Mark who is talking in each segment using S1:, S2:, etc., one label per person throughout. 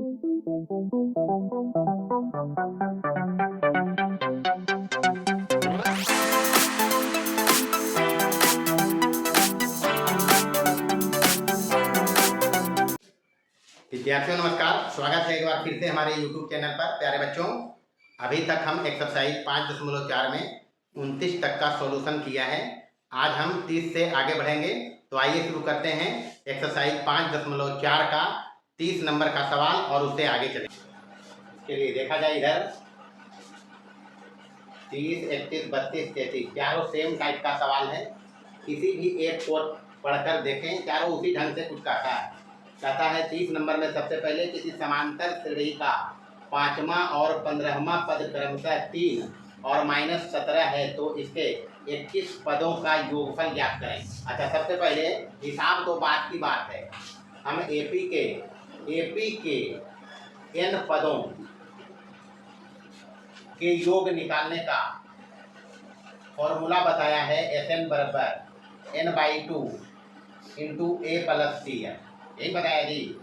S1: विद्यार्थियों नमस्कार, स्वागत है एक बार फिर से हमारे YouTube चैनल पर। प्यारे बच्चों, अभी तक हम एक्सरसाइज 5.4 में 29 तक का सॉल्यूशन किया है। आज हम 30 से आगे बढ़ेंगे, तो आइए शुरू करते हैं एक्सरसाइज 5.4 का 30 नंबर का सवाल और उससे आगे चलें। चलिए देखा जाए इधर 30, 31, 32, 33 चारों सेम टाइप का सवाल है। किसी भी एक को पढ़कर देखें, चारों उसी ढंग से कुछ कहता है 30 नंबर में सबसे पहले किसी समांतर श्रेणी का 5वां और 15वां पद क्रमशः 3 और -17 है, तो इसके 21 पदों का योगफल ज्ञात करें। अच्छा, सबसे पहले हिसाब तो बात की बात है। हम एपी के n पदों के योग निकालने का फॉर्मूला बताया है। Sn बराबर n/2 into a plus T. यही बताया जी,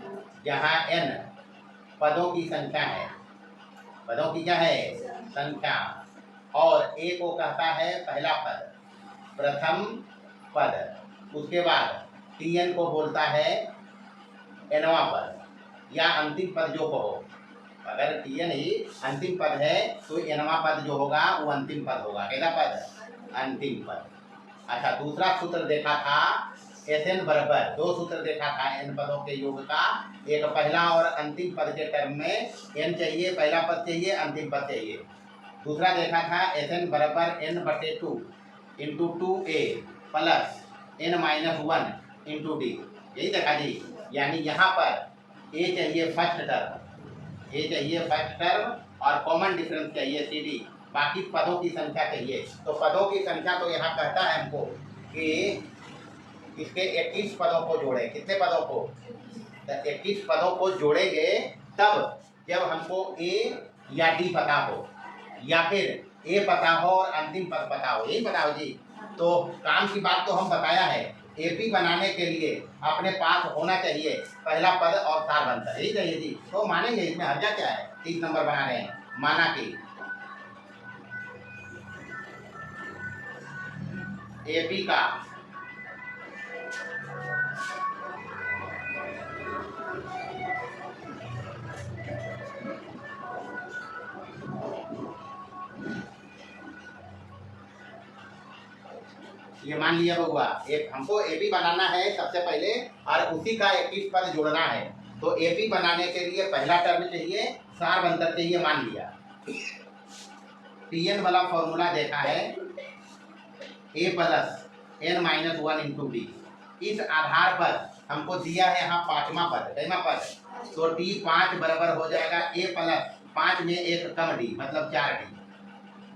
S1: जहाँ n पदों की संख्या है, पदों की क्या है संख्या, और a को कहता है पहला पद, प्रथम पद, उसके बाद tn को बोलता है nवां पद या अंतिम पद जो कहो। अगर tn ही अंतिम पद है तो nवां पद जो होगा वो अंतिम पद होगा। कैसा पद? अंतिम पद। अच्छा, दूसरा सूत्र देखा था Sn बराबर, दो सूत्र देखा था n पदों के योग का। एक पहला और अंतिम पद के टर्म में n चाहिए, पहला पद चाहिए, अंतिम पद चाहिए। दूसरा देखा था Sn बराबर n/2 into 2a plus n-1 into D. यही देखा जी, यानी यहाँ पर a चाहिए फर्स्ट टर्म और कॉमन डिफरेंस चाहिए CD, बाकी पदों की संख्या चाहिए। तो पदों की संख्या तो यहाँ कहता है हमको कि इसके 21 पदों को जोड़े। कितने पदों को? 21 पदों को जोड़ेंगे तब जब हमको A या D पता हो, या फिर A पता हो और अंतिम पद पता हो। यही बताओ जी। तो काम की बात तो हम बताया है। AP बनाने के लिए अपने पास होना चाहिए पहला पद और सार बनता। यही चाहिए जी, तो मानेंगे, इसमें हर्जा क्या है? 30 नंबर बना रहे हैं। माना कि AP का ये मान लिया बउआ, एक हमको एपी बनाना है सबसे पहले और उसी का 21 पद जोड़ना है। तो एपी बनाने के लिए पहला टर्म चाहिए, सार बंतर चाहिए। मान लिया टीएन वाला फॉर्मूला देखा है, a plus n-1 into D. इस आधार पर हमको दिया है यहाँ 5वां पद, कैमा पद, तो टी 5 बराबर हो जाएगा a प्लस 5 में एक कम डी, मतलब 4d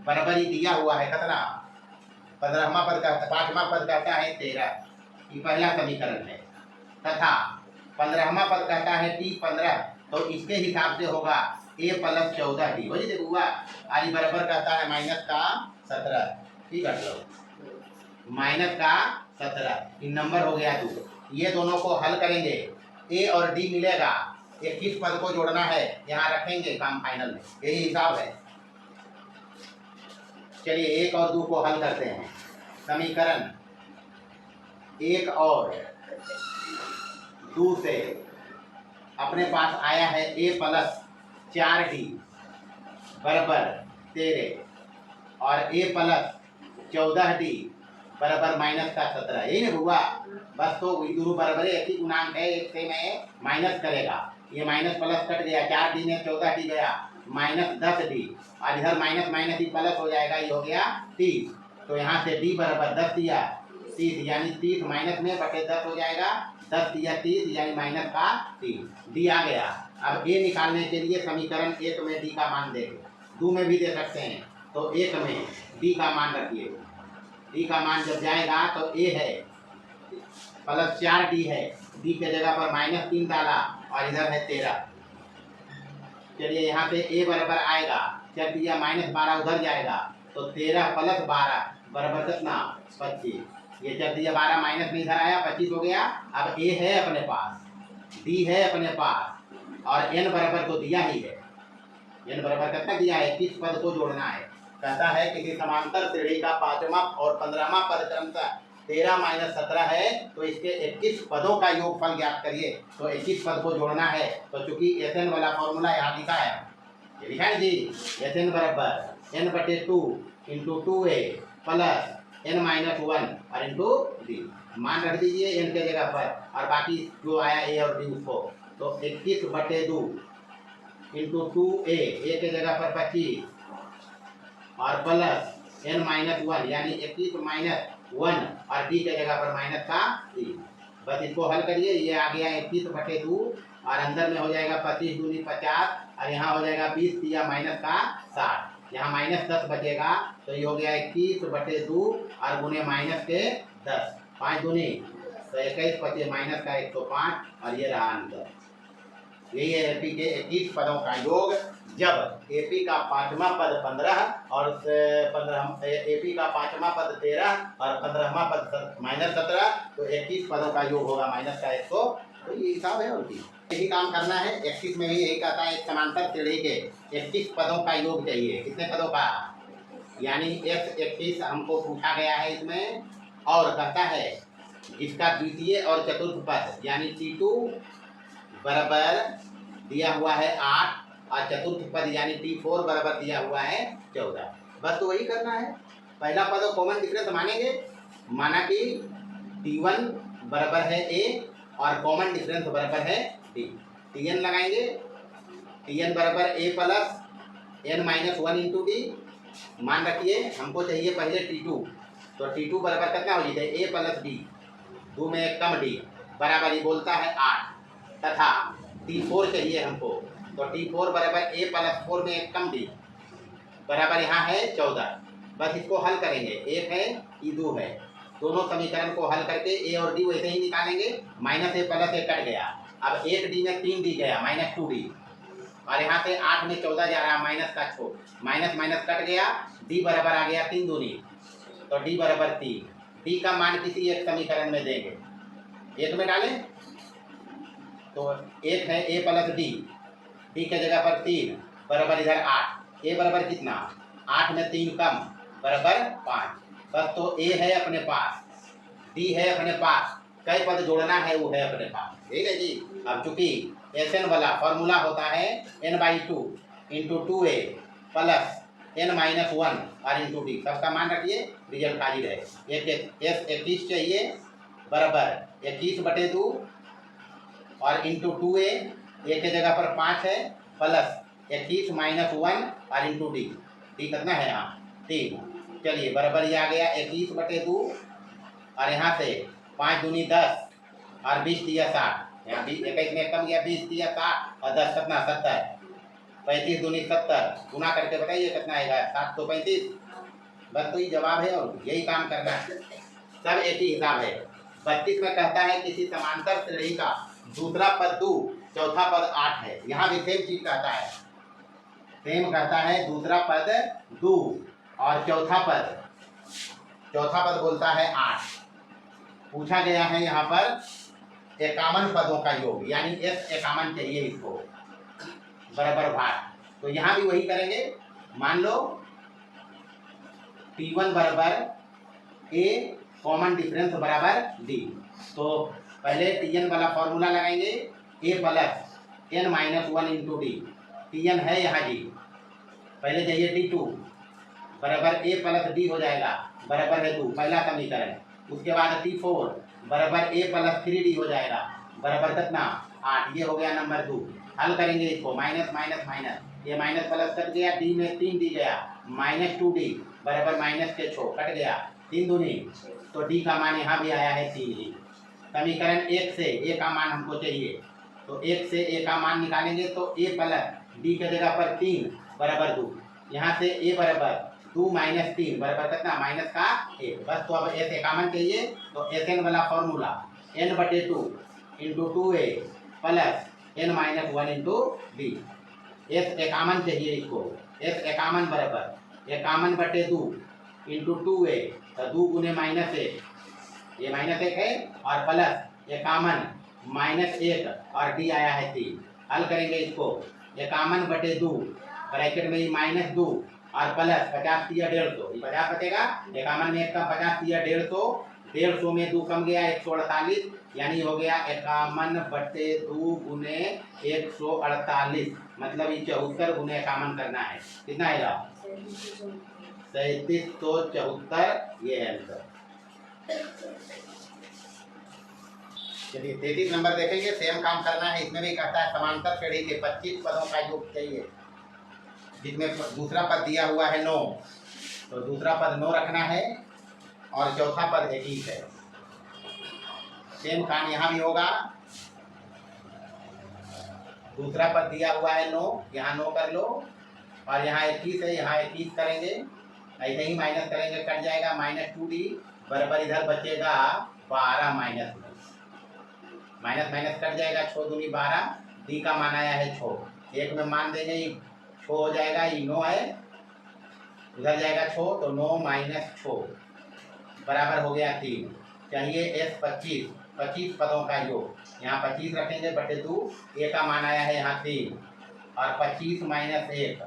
S1: बराबर ही दिया हुआ है। कितना? 15वां पद कहता, 5वां पद कहता है 13, ये पहला समीकरण है। तथा 15वां पद कहता है टी 15, तो इसके हिसाब से होगा a प्लस 14d। वही देखूंगा आई बराबर कहता है -17। ठीक है, माइनस का 17 इन नंबर हो गया 2। ये दोनों को हल करेंगे, a और d मिलेगा, 21 पद को जोड़ना है, यहाँ रखेंगे, काम फाइनल में। यही हिसाब है। चलिए 1 और 2 को हल करते हैं। समीकरण 1 और 2 से अपने पास आया है a प्लस 4d बराबर 13 और a प्लस 14d बराबर -17। यही ना हुआ? बस तो दोनों बराबर है, एक ही गुणांक है, एक से में माइनस करेगा, ये माइनस प्लस कट गया, 4d में 14d गया, -10d, और इधर माइनस माइनस ही प्लस हो जाएगा, ये हो गया 30। तो यहाँ से d बराबर 10 दिया 30, यानी 30 माइनस में बटे 10 हो जाएगा, 10 दिया 30 यानी -30। d आ गया। अब a निकालने के लिए समीकरण 1 में d का मान देंगे, 2 में भी दे सकते हैं, तो 1 में d का मान रखिए। d का मान जब जाएगा तो a है प्लस 4d है, d के जगह पर -3 डाला और इधर है 13। चलिए यहाँ पे a बराबर आएगा, चल दिया -12 उधर जाएगा, तो 13 प्लस 12 बराबर कितना? 25। ये चल दिया 12 माइनस में इधर आया, 25 हो गया। अब a है अपने पास, d है अपने पास, और n बराबर तो दिया ही है, n बराबर कितना दिया है, 21 पद को जोड़ना है। कहता है किसी समांतर श्रेणी का 5वां और 15वां पद क्रमशः 13 माइनस 17 है, तो इसके 21 पदों का योगफल ज्ञात करिए। तो 21 पद को जोड़ना है, तो चूंकि SN वाला फॉर्मूला यहाँ लिखा है, ये लिखा है जी, SN बराबर n/2 into 2a plus n minus 1 और इंटू d, मान रख दीजिए n के जगह पर, और बाकी जो आया a और d उसको, तो 21/2 इंटू 2a, a के जगह पर 25 और प्लस n माइनस 1 यानी 21 माइनस 1 और d के जगह पर माइनस का 3। बस इसको हल करिए, ये आ गया 21/2 और अंदर में हो जाएगा 25 दूनी 50 और यहाँ हो जाएगा 20 दिया माइनस का 60, यहाँ माइनस 10 बचेगा, तो ये हो गया 21/2 और गुने माइनस के 10, 5 दूनी तो 21 बचे माइनस का 105 और ये रहा आंसर। यही है एपी के 21 पदों का योग। जब एपी का 5वां पद 15 और एपी का 5वां पद 13 और 15वां पद माइनस 17, तो 21 पदों का योग होगा माइनस का 100। तो ये हिसाब है, और यही काम करना है। 21 में भी यही कहता है, एक समांतर श्रेणी के 21 पदों का योग चाहिए। कितने पदों का, यानी F21 हमको पूछा गया है इसमें, और कहता है इसका द्वितीय और चतुर्थ पद यानी T2 बराबर दिया हुआ है 8 और चतुर्थ पद यानी T4 बराबर दिया हुआ है 14। बस तो वही करना है। पहला पद कॉमन डिफरेंस मानेंगे, माना कि T1 बराबर है A और कॉमन डिफरेंस बराबर है D। Tn लगाएंगे, Tn बराबर A plus n minus 1 into D। मान रखिए हमको चाहिए पहले T2, तो T2 बराबर कितना हो जाए, A प्लस D, 2 में 1 कम D बराबर ही बोलता है 8, तथा T4 चाहिए हमको, तो T4 बराबर A प्लस 4 में 1 कम D बराबर यहाँ है 14। बस इसको हल करेंगे, एक है ये 2 है, दोनों समीकरण को हल करके A और D वैसे ही निकालेंगे। Minus A plus A cut गया, अब 1D में 3D गया माइनस 2D, और यहाँ से 8 में 14 जा रहा माइनस का 6, माइनस माइनस कट गया, D बराबर आ गया 3 दूनी, तो D बराबर 3। D का मान किसी एक समीकरण में देंगे, एक में डालें, तो एक है A प्लस D, D के जगह पर 3 बराबर इधर 8, A बराबर कितना, 8 में 3 कम बराबर 5। बस तो A है अपने पास, D है अपने पास, कई पद जोड़ना है वो है अपने पास, ठीक है जी। अब चूंकि SN वाला फॉर्मूला होता है n/2 into 2a plus n minus 1 और इंटू D, सबका मान रखिए, रिजल्ट हाजिर है। एक S21 चाहिए बराबर 21/2 और इंटू 2a, ए के जगह पर 5 है प्लस 21 माइनस 1 और इंटू D, D कितना है यहाँ 3। चलिए बराबर ये आ गया 21/2 और यहाँ से 5 दूनी 10 और 20 दिया 60, यहाँ 21 में कम गया 20 दिया 60 और 10 कितना 70, 35 दूनी 70, गुना करके बताइए कितना आएगा 735। बस तो ये जवाब है, और यही काम करना है, सब एक ही हिसाब है। 32 में कहता है किसी समांतर श्रेणी का दूसरा पद 2 चौथा पद 8 है। यहाँ भी सेम चीज कहता है, सेम कहता है दूसरा पद 2 और चौथा पद बोलता है 8। पूछा गया है यहाँ पर 51 पदों का योग, यानी S51 चाहिए इसको बराबर भाग। तो यहाँ भी वही करेंगे, मान लो T1 बराबर A कॉमन डिफरेंस बराबर D, तो पहले Tn वाला फॉर्मूला लगाएंगे, A plus n minus 1 into D। Tn है यहाँ जी, पहले चाहिए T2 बराबर A प्लस D हो जाएगा बराबर है 2, पहला समीकरण। उसके बाद T4 बराबर A प्लस 3D हो जाएगा बराबर कितना 8, ये हो गया नंबर 2। हल करेंगे इसको, माइनस माइनस माइनस, ये माइनस प्लस कट गया, D में 3D गया, माइनस 2D बराबर माइनस के 6 कट गया, 3 दूनी, तो D का मान यहाँ भी आया है 3 ही। समीकरण 1 से A का मान हमको चाहिए, तो 1 से A का मान निकालेंगे, तो A प्लस D के जगह पर 3 बराबर 2, यहाँ से A बराबर 2 माइनस 3 बराबर कितना माइनस का 1। बस तो अब S51 चाहिए, तो SN वाला formula n/2 into 2a plus n minus 1 into D। S51 चाहिए इसको, S51 बराबर 51/2 इंटू 2a, तो 2 गुने माइनस 1, ये माइनस 1 है, और प्लस 51 माइनस 1 और D आया है 3। हल करेंगे इसको, इक्यावन बटे 2 ब्रैकेट में ही माइनस 2 और प्लस 50 तिया 150, ये 50 बचेगा, 51 में 1 कम 50 तिया 150, 150 में 2 कम गया 148, यानी हो गया 51 बटे 2 गुने 148, मतलब ये 74 गुने 51 करना है। कितना आएगा? 3774, ये है आंसर। चलिए 33 नंबर देखेंगे, सेम काम करना है। इसमें भी कहता है समांतर श्रेणी के 25 पदों का योग चाहिए, जिसमें दूसरा पद दिया हुआ है 9, तो दूसरा पद 9 रखना है और चौथा पद 21 है। सेम काम यहाँ भी होगा, दूसरा पद दिया हुआ है 9, यहाँ 9 कर लो और यहाँ 21 है, यहाँ 21 करेंगे, ऐसे ही माइनस करेंगे, कट जाएगा -2d बराबर इधर बचेगा 12 माइनस माइनस कट जाएगा, 6 दूनी 12, डी का मान आया है 6, एक में मान देंगे 6 हो जाएगा, ये 9 है, उधर जाएगा 6, तो 9 माइनस 6 बराबर हो गया 3। चाहिए S 25 पदों का योग, यहाँ 25 रखेंगे बटे 2, ए का मान आया है यहाँ 3 और 25 माइनस 1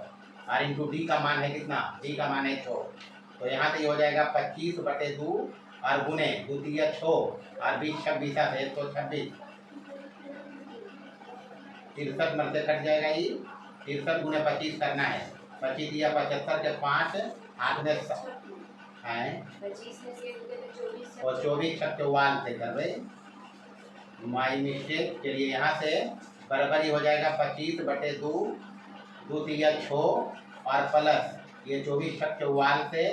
S1: और इंटू डी का मान है कितना? डी का मान है 6, तो यहाँ से हो जाएगा 25 बटे 2 और गुने 2 दिया 6 और 20 26 है 126, 63 में से कट जाएगा, ये 63 गुने 25 करना है, 25 दिया 75 के 5 हाथ में है और 24 44 से कर रहे, माई मिस्टेक। चलिए यहाँ से बराबर ही हो जाएगा 25 बटे 2, 2 दिया 6 और प्लस ये 24 44 से,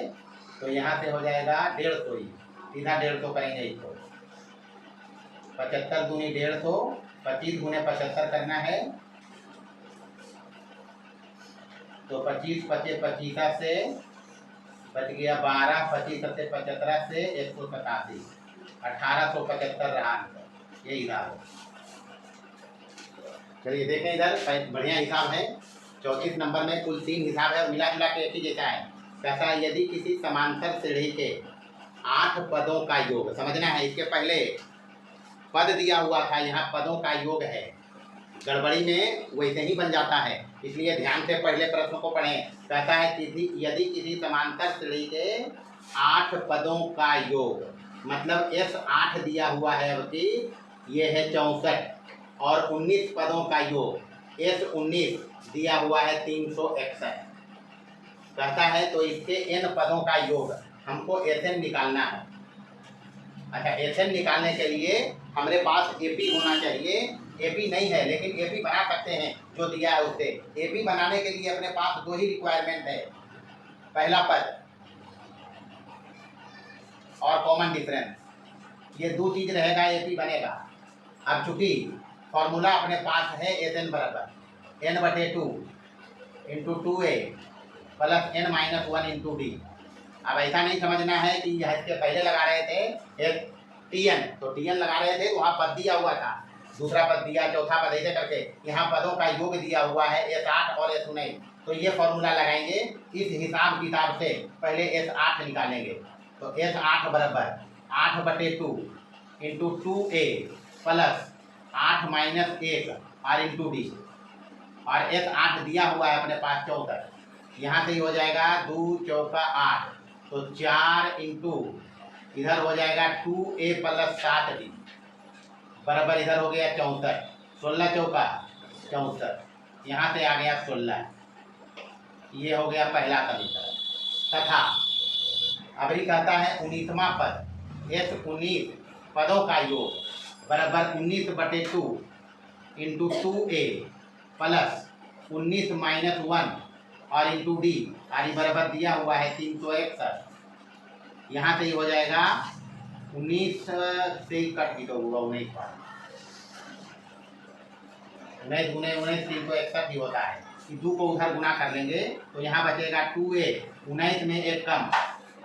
S1: तो यहाँ से हो जाएगा 150, ही सीधा 150 करेंगे इसको, 75 दूनी 150, 25 गुने 75 करना है, तो 25 पचे 25 से बच गया 12, 25 से 75 से 187, 1875 रहा आंसर, ये हिसाब है। चलिए देखें इधर, बढ़िया हिसाब है। 34 नंबर में कुल 3 हिसाब है और मिला जुला के एक ही जैसा है। कैसा है? यदि किसी समांतर श्रेणी के 8 पदों का योग, समझना है, इसके पहले पद दिया हुआ था, यहाँ पदों का योग है, गड़बड़ी में वैसे ही बन जाता है, इसलिए ध्यान से पहले प्रश्न को पढ़ें। कहता है कि यदि किसी समांतर श्रेणी के 8 पदों का योग, मतलब S 8 दिया हुआ है, अवधि ये है 64 और 19 पदों का योग S 19 दिया हुआ है 361, कहता है तो इसके n पदों का योग हमको SN निकालना है। अच्छा, SN निकालने के लिए हमारे पास AP होना चाहिए, AP नहीं है लेकिन AP बना सकते हैं जो दिया है उससे। AP बनाने के लिए अपने पास 2 ही रिक्वायरमेंट है, पहला पद और कॉमन डिफरेंस, ये 2 चीज रहेगा AP बनेगा। अब चूंकि फॉर्मूला अपने पास है SN बराबर n बटे 2 into 2a plus n minus 1 into D. अब ऐसा नहीं समझना है कि इसके पहले लगा रहे थे एक TN, तो TN लगा रहे थे, वहाँ पद दिया हुआ था, दूसरा पद दिया, चौथा पद, ऐसे करके यहाँ पदों का योग दिया हुआ है S 8 और S 19, तो ये फॉर्मूला लगाएंगे। इस हिसाब किताब से पहले S 8 निकालेंगे, तो S 8 बराबर 8 बटे 2 इंटू 2a प्लस 8 माइनस 1 और इंटू डी, और S 8 दिया हुआ है अपने पास 64, यहाँ से ही हो जाएगा 2 चौका 8, तो 4 इंटू इधर हो जाएगा 2a प्लस 7d बराबर इधर हो गया 64, 16 चौका 64, यहाँ से आ गया 16, ये हो गया पहला समीकरण। तथा अभी कहता है 19वां पद S 19 पदों का योग बराबर 19 बटे 2 इंटू 2a प्लस 19 माइनस 1 और इंटू डी, आरी बराबर दिया हुआ है 361, यहाँ से ही हो जाएगा 19 से ही कट भी तो होगा 19 बार, 19 गुने 19 361 ही होता है। 2 को उधर गुना कर लेंगे तो यहाँ बचेगा 2a, 19 में 1 कम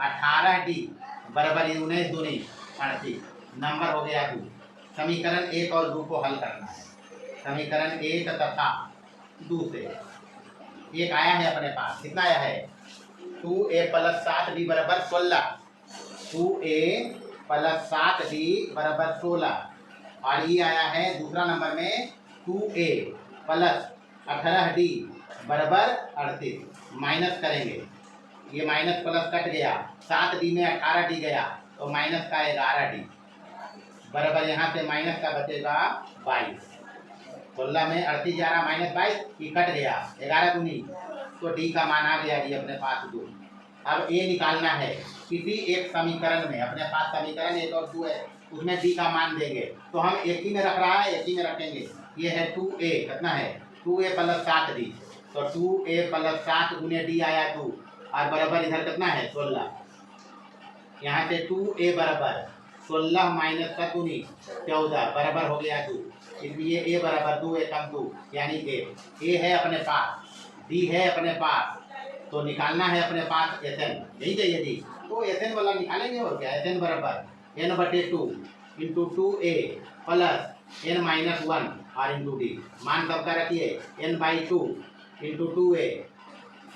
S1: 18d बराबर 19 दूनी 38, नंबर हो गया 2। समीकरण 1 और 2 को हल करना है। समीकरण 1 तथा 2 से 1 आया है अपने पास, कितना आया है? 2a प्लस 7d बराबर 16, 2a प्लस 7d बराबर 16, और ये आया है दूसरा नंबर में 2a प्लस 18D बराबर 38। माइनस करेंगे, ये माइनस प्लस कट गया, 7D में 18D गया तो माइनस का 11D बराबर यहाँ से माइनस का बचेगा 22। 16 में 38 जा रहा माइनस 22 की कट गया 11 दूनी, तो डी का मान आ गया जी अपने पास 2। अब ए निकालना है किसी एक समीकरण में, अपने पास समीकरण 1 और 2 है, उसमें डी का मान देंगे तो हम एक ही में रख रहा है, एक ही में रखेंगे। ये है 2a, कितना है 2a प्लस 7d, तो 2a प्लस 7 गुने डी आया 2 और बराबर इधर कितना है 16। यहाँ से 2a बराबर 16 माइनस 7 दूनी 14 बराबर हो गया 2, इसलिए a बराबर 2 एकम 2 यानी a है अपने पास, d है अपने पास, तो निकालना है अपने पास Sn, यही चाहिए डी, तो Sn वाला निकालेंगे और क्या। Sn बराबर n/2 into 2a plus n minus 1 और इंटू डी, मान सबका रखिए n/2 into 2a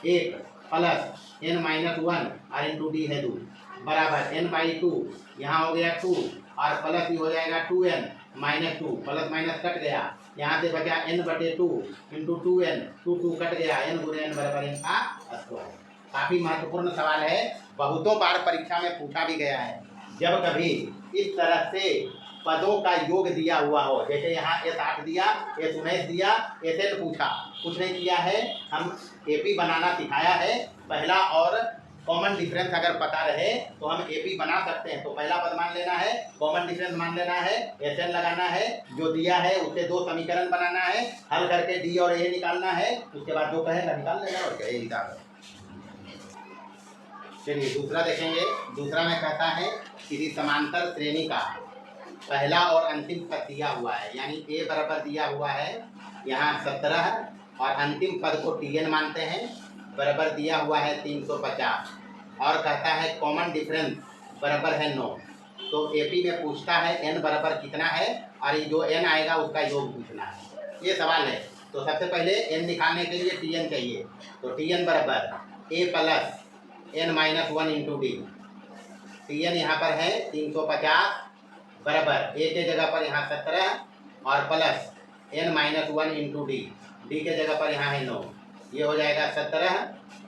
S1: 1 plus n minus 1 और इंटू डी है 2 बराबर n/2, यहाँ हो गया 2 और प्लस ही हो जाएगा 2n minus 2, plus minus cut गया, यहाँ से बचा n/2 इंटू 2n, 2 कट गया, n गुने n बराबर n का स्क्वायर। काफी महत्वपूर्ण सवाल है, बहुतों बार परीक्षा में पूछा भी गया है। जब कभी इस तरह से पदों का योग दिया हुआ हो, जैसे यहाँ S8 दिया, S19 दिया, Sn पूछा, कुछ नहीं किया है, हम AP बनाना सिखाया है। पहला और कॉमन डिफरेंस अगर पता रहे तो हम AP बना सकते हैं। तो पहला पद मान लेना है, कॉमन डिफरेंस मान लेना है, Sn लगाना है, जो दिया है उससे 2 समीकरण बनाना है, हल करके D और A निकालना है, उसके बाद जो कहेगा निकाल लेना और क्या निकाल। चलिए दूसरा देखेंगे। दूसरा में कहता है किसी समांतर श्रेणी का पहला और अंतिम पद दिया हुआ है, यानी A बराबर दिया हुआ है यहाँ 17 और अंतिम पद को Tn मानते हैं, बराबर दिया हुआ है 350 और कहता है कॉमन डिफरेंस बराबर है 9। तो AP में पूछता है n बराबर कितना है और ये जो n आएगा उसका योग पूछना है, ये सवाल है। तो सबसे पहले n निकालने के लिए Tn चाहिए, तो Tn बराबर a plus n minus 1 into D. Tn यहाँ पर है 350 बराबर a के जगह पर यहाँ 17 और plus n minus 1 into D, D के जगह पर यहाँ है 9, ये हो जाएगा 17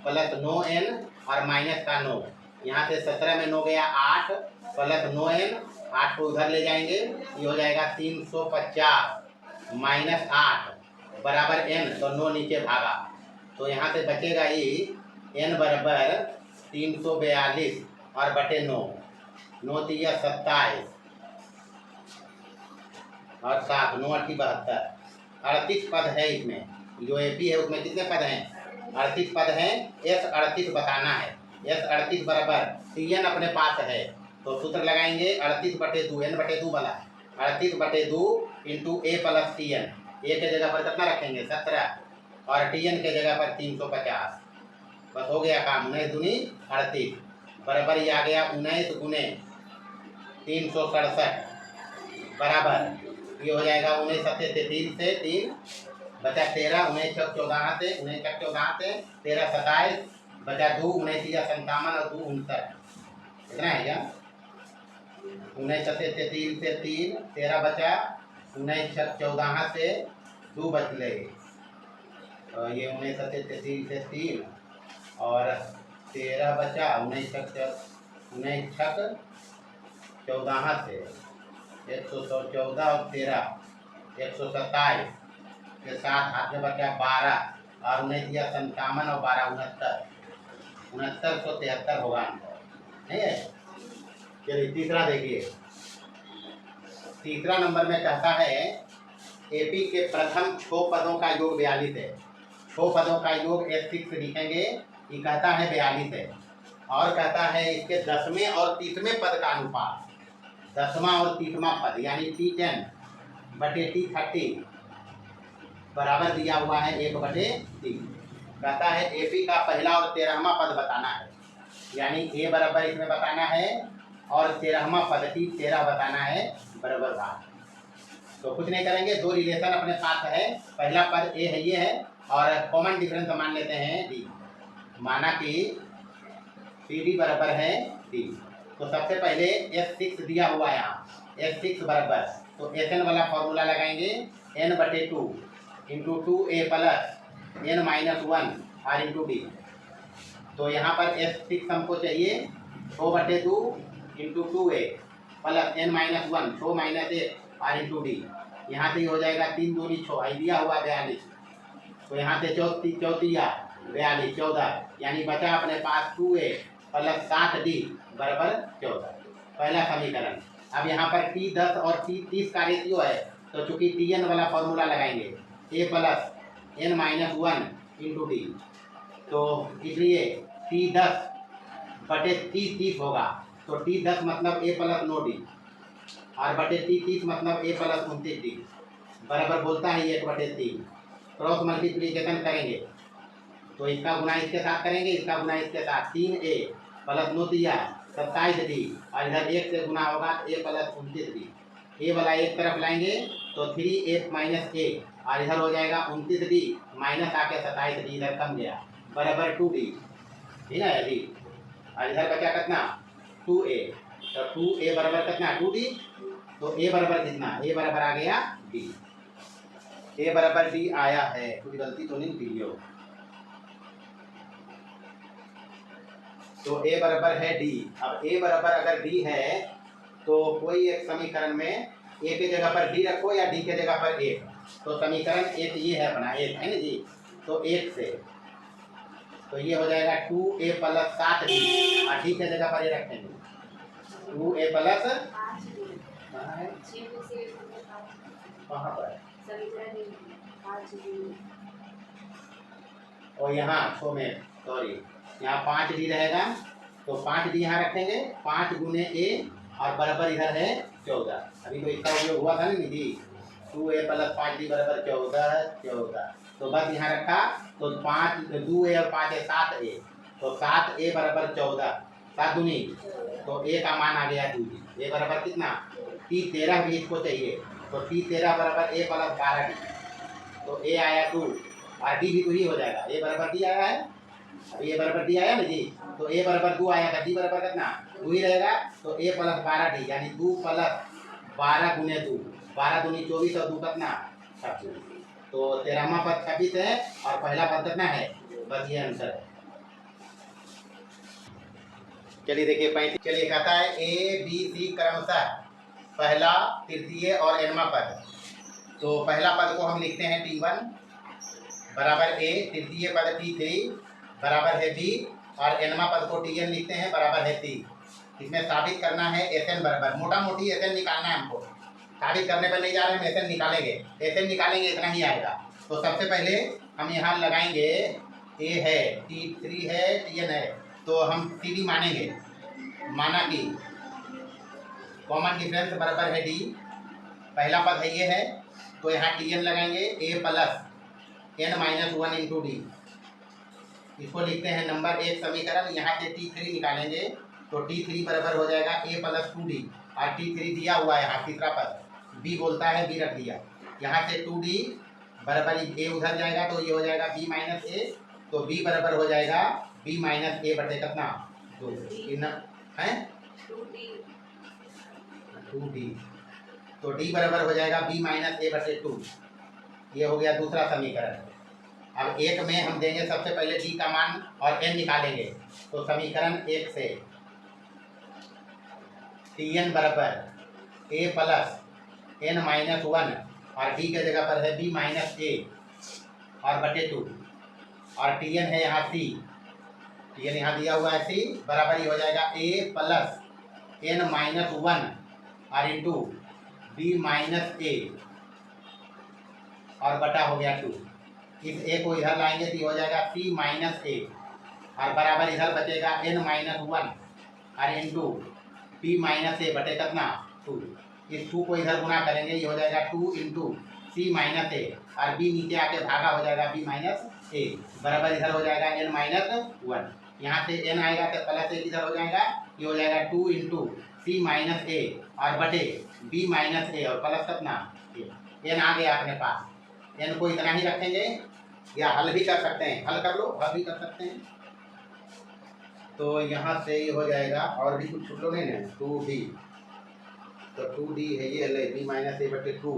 S1: प्लस 9n और माइनस का 9, यहाँ से 17 में 9 गया 8 प्लस 9n, 8 को उधर ले जाएंगे, ये हो जाएगा 350 माइनस 8 बराबर n, तो 9 नीचे भागा, तो यहाँ से बचेगा ये n बराबर 342 और बटे 9, 9 तिया 27 और 7, 9 8 72, 38 पद है इसमें। जो AP है उसमें कितने पद हैं 38 पद हैं, S 38 बताना है। S 38 बराबर Tn अपने पास है, तो सूत्र लगाएंगे 38/2 n/2 वाला 38/2 into a plus Tn, a के जगह पर कितना रखेंगे 17 और Tn के जगह पर 350, बस हो गया काम। 19 दूनी 38 बराबर ये आ गया 19 गुने 367 बराबर ये हो जाएगा 19 से 3 से 3 बचा 13, 19 छक 14 से 19 छक 14 से 13 27 बचा 2, 19 या 57 और 2 59, इतना है क्या 19 से 3 से 3 13 बचा, 19 छक 14 से 2 बच ले, ये 19 से 3 से 3 और 13 बचा, 19 छक 14 से 114 और 13 127 के साथ हाथ में बचा 12 और 19 या 57 और 12 69 होगा नहीं है। चलिए तीसरा देखिए। तीसरा नंबर में कहता है AP के प्रथम 6 पदों का योग 42 है। 6 पदों का योग S6 लिखेंगे, ये कहता है 42 है और कहता है इसके 10वें और 30वें पद का अनुपात, 10वां और 30वां पद यानी T10 बटे T30 बराबर दिया हुआ है 1/3। कहता है AP का पहला और 13वां पद बताना है, यानी A बराबर इसमें बताना है और 13वां पद T13 बताना है बराबर भाग। तो कुछ नहीं करेंगे, 2 रिलेशन अपने पास है, पहला पद A है ये है और कॉमन डिफरेंस मान लेते हैं D, माना कि CD बराबर है D। तो सबसे पहले S6 दिया हुआ है यहाँ, S6 बराबर, तो Sn वाला फॉर्मूला लगाएंगे n/2 into 2a plus n minus 1 r into D. तो यहाँ पर S6 हमको चाहिए 1/2 into 2a plus n minus 1 100 minus 1 r into D. यहाँ से हो जाएगा 3 दूनी 6 दिया हुआ 42। तो यहाँ से चौथिया 42 14, यानी बचा अपने पास 2a प्लस 7d बराबर 14, पहला समीकरण। अब यहाँ पर t 10 और t 30 का रेशियो है, तो चूंकि tn वाला फॉर्मूला लगाएंगे a plus n minus 1 into D. तो इसलिए t 10 बटे t 30 होगा। तो t 10 मतलब a प्लस 9d और बटे t 30 मतलब a प्लस 29d बराबर बोलता है 1/3। क्रॉस मल्टीप्लीकेशन करेंगे तो इसका गुना इसके साथ करेंगे, इसका गुना इसके साथ, 3a प्लस 9 दिया 27d और इधर 1 से गुना होगा a प्लस 29d। a वाला एक तरफ लाएंगे तो 3a माइनस a और इधर हो जाएगा 29d माइनस आके 27d इधर कम गया बराबर 2d, ठीक है डी। और इधर बचा कितना 2a, तो 2a बराबर कितना 2d। तो a बराबर कितना, a बराबर आ गया d, a बराबर d आया है, कोई गलती तो नहीं की हो। तो a बराबर है d। अब a बराबर अगर d है तो कोई एक समीकरण में a के जगह पर d रखो या d के जगह पर 1। तो समीकरण एक ये है अपना, एक है ना जी। तो 1 से तो ये हो जाएगा 2a प्लस 7d और d के जगह पर ये रखेंगे 2a प्लस कहाँ पर और यहाँ सो में सॉरी यहाँ 5d रहेगा। तो 5d यहाँ रखेंगे, 5 गुने a और बराबर इधर है 14। अभी तो इसका उपयोग हुआ था ना जी, 2a प्लस 5d बराबर 14। तो बस यहाँ रखा तो 5 2a और 5 है 7a, तो 7a बराबर 14, 7 दूनी तो a का मान आ गया 2d। a बराबर कितना t 13 भी इसको चाहिए, तो t 13 बराबर a प्लस 12d। तो a आया 2 और d भी 2 ही हो जाएगा, a बराबर d आया है। अब a बराबर d आया ना जी, तो a बराबर 2 आया था, d बराबर कितना 2 ही रहेगा। तो a प्लस 12d यानी 2 प्लस 12 गुने 2, 12 दूनी 24 और 2 कितना 26। तो 13वां पद 26 है और पहला पद कितना है, बस ये आंसर है। चलिए देखिए 35, चलिए कहता है a b c क्रमशः पहला तृतीय और nवां पद। तो पहला पद को हम लिखते हैं t1 बराबर a, तृतीय पद t3 बराबर है b और nवां पद को tn लिखते हैं बराबर है t। इसमें साबित करना है Sn बराबर, मोटा मोटी Sn निकालना है हमको, साबित करने पर नहीं जा रहे हैं, Sn निकालेंगे, Sn निकालेंगे इतना ही आएगा। तो सबसे पहले हम यहाँ लगाएंगे a है, t3 है, tn है, तो हम td मानेंगे, माना कि कॉमन डिफरेंस बराबर है d, पहला पद है ये है, तो यहाँ tn लगाएंगे a plus n minus 1 into D. इसको लिखते हैं नंबर 1 समीकरण। यहाँ से t3 निकालेंगे तो t3 बराबर हो जाएगा a प्लस 2d और t3 दिया हुआ है यहाँ तीसरा पद, b बोलता है b रख दिया। यहाँ से 2d बराबर a उधर जाएगा तो ये हो जाएगा b माइनस a, तो b बराबर हो जाएगा b माइनस a बटे कितना 2 है 2d, तो d बराबर हो जाएगा b माइनस a बटे 2। ये हो गया दूसरा समीकरण। अब एक में हम देंगे सबसे पहले d का मान और n निकालेंगे। तो समीकरण 1 से tn बराबर a प्लस n माइनस 1 और d के जगह पर है b माइनस a और बटे 2 और tn है यहाँ c, tn यहाँ दिया हुआ है c बराबर ही हो जाएगा a प्लस n माइनस 1 और इंटू b माइनस a और बटा हो गया 2। इस a को इधर लाएंगे तो हो जाएगा c माइनस a और बराबर इधर बचेगा n माइनस 1 और इंटू b माइनस a बटे कितना 2। इस 2 को इधर गुना करेंगे, ये हो जाएगा 2 इंटू c माइनस a और b नीचे आके भागा हो जाएगा b माइनस a बराबर इधर हो जाएगा n माइनस 1। यहाँ से n आएगा तो प्लस 1 इधर हो जाएगा, ये हो जाएगा 2 इंटू c माइनस a और बटे b माइनस a और प्लस कितना n आ गया अपने पास। n को इतना ही रखेंगे या हल भी कर सकते हैं, हल कर लो, हल भी कर सकते हैं। तो यहाँ से ये हो जाएगा और भी कुछ छूट लो नहीं ना 2d, तो 2d है ये ले b माइनस a बटे 2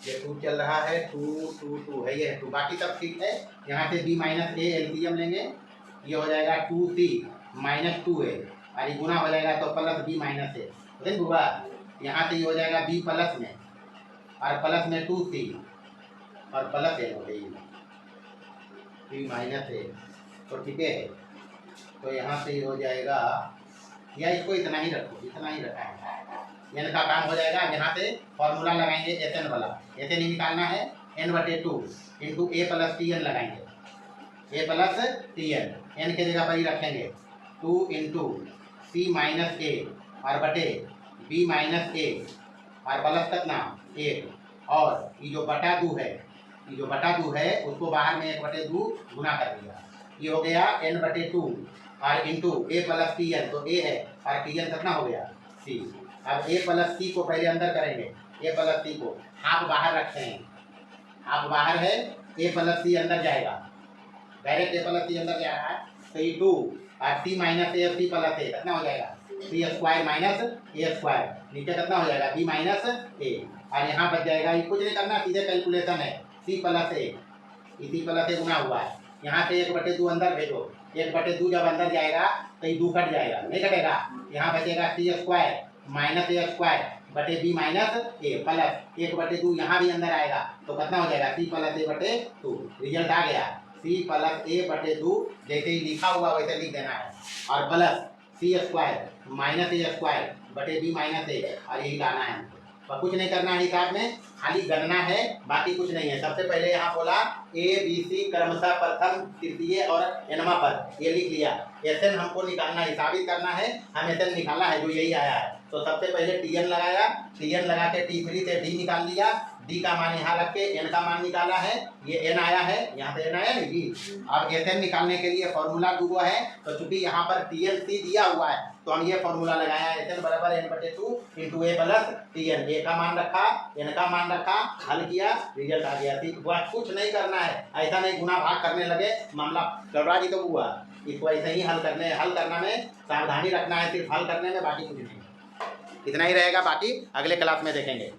S1: ये 2 चल रहा है, 2 2 2 है, ये है 2, बाकी सब ठीक है। यहाँ से b माइनस ए एलसीएम लेंगे, ये हो जाएगा 2c माइनस 2a, और ये गुना हो जाएगा तो प्लस b माइनस ए, समझ हुआ। यहाँ से ये हो जाएगा b प्लस में, और प्लस में 2c और प्लस ए हो गई b माइनस ए, तो ठीक है। तो यहाँ से ये हो जाएगा, या इसको इतना ही रखो, इतना ही रखा है, एन का काम हो जाएगा। यहाँ से फॉर्मूला लगाएंगे एस एन वाला, एस एन निकालना है n/2 इंटू ए प्लस टी एन लगाएंगे, ए प्लस टी एन, एन के जगह पर ही रखेंगे 2 इंटू सी माइनस ए और बटे बी माइनस ए और प्लस कितना 1, और ये जो बटा 2 है, ये जो बटा 2 है उसको बाहर में 1/2 गुना कर दिया, ये हो गया n/2 और इंटू ए प्लस टी एन, तो ए है और टी एन कितना हो गया सी। अब ए प्लस सी को पहले अंदर करेंगे, ए प्लस सी को हाफ बाहर रखते हैं, हाफ बाहर है, ए प्लस सी अंदर जाएगा, डायरेक्ट ए प्लस सी अंदर जा रहा है, तो ये 2 और सी माइनस ए, सी प्लस ए कितना हो जाएगा सी स्क्वायर माइनस ए स्क्वायर, नीचे कितना हो जाएगा बी माइनस ए, और यहाँ बच जाएगा, ये कुछ नहीं करना, सीधे कैलकुलेशन है, सी प्लस ए, सी प्लस ए गुना हुआ है, यहाँ से 1/2 अंदर भेजो, 1/2 जब अंदर जाएगा तो ये 2 कट जाएगा, नहीं कटेगा, यहाँ बचेगा सी स्क्वायर माइनस ए स्क्वायर बटे बी माइनस ए प्लस 1/2, यहाँ भी अंदर आएगा तो कितना हो जाएगा सी प्लस ए बटे 2, रिजल्ट आ गया सी प्लस ए बटे 2, जैसे ही लिखा हुआ वैसे लिख देना है, और प्लस सी स्क्वायर माइनस ए स्क्वायर बटे बी माइनस ए, और यही लाना है, और कुछ नहीं करना है हिसाब में, खाली गणना है, बाकी कुछ नहीं है। सबसे पहले यहाँ बोला ए बी सी क्रमशः प्रथम तृतीय और एनवा पर, ये लिख लिया, एसएन हमको निकालना है, साबित करना है, हम एसएन निकाला है जो यही आया है, तो सबसे पहले टीएन लगाया, टीएन लगा के T3 से डी निकाल लिया, डी का मान यहाँ रख के एन का मान निकाला है, ये एन आया है, यहाँ से एन आया नहीं जी। अब एसएन निकालने के लिए फॉर्मूला दूगो है, तो चूंकि यहाँ पर टीएनसी दिया हुआ है तो हम ये फॉर्मूला लगाया, एसएन बराबर n/2 इंटू ए प्लस टीएन, ए का मान रखा, एन का मान रखा, हल किया, रिजल्ट आ गया, ठीक हुआ। कुछ नहीं करना है, ऐसा नहीं गुना भाग करने लगे मामला गड़बड़ा जी तो हुआ, इसको ऐसे ही हल करना में सावधानी रखना है, सिर्फ हल करने में, बाकी कुछ नहीं, इतना ही रहेगा, बाकी अगले क्लास में देखेंगे।